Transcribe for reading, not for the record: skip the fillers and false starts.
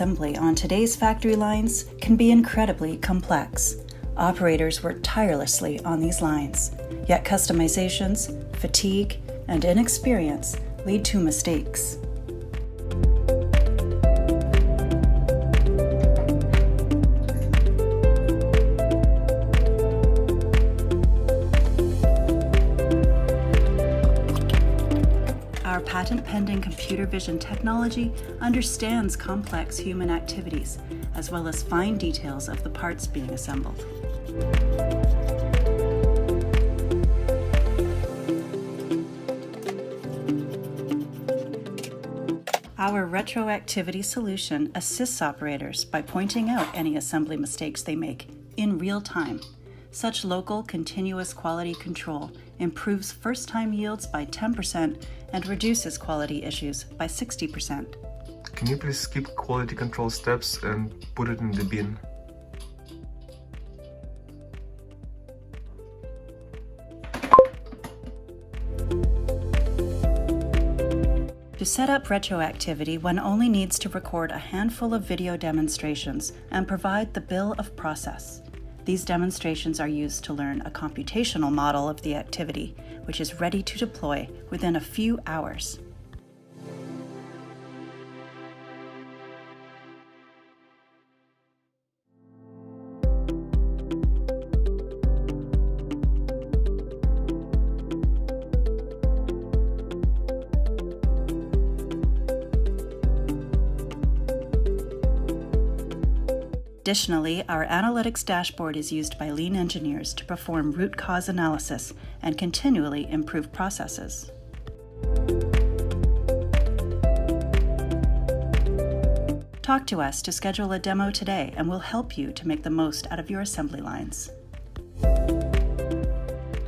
assembly on today's factory lines can be incredibly complex. Operators work tirelessly on these lines, yet customizations, fatigue, and inexperience lead to mistakes. Our patent-pending computer vision technology understands complex human activities, as well as fine details of the parts being assembled. Our RetroActivity solution assists operators by pointing out any assembly mistakes they make in real time. Such local, continuous quality control improves first-time yields by 10% and reduces quality issues by 60%. Can you please skip quality control steps and put it in the bin? To set up RetroActivity, one only needs to record a handful of video demonstrations and provide the bill of process. These demonstrations are used to learn a computational model of the activity, which is ready to deploy within a few hours. Additionally, our analytics dashboard is used by lean engineers to perform root cause analysis and continually improve processes. Talk to us to schedule a demo today, and we'll help you to make the most out of your assembly lines.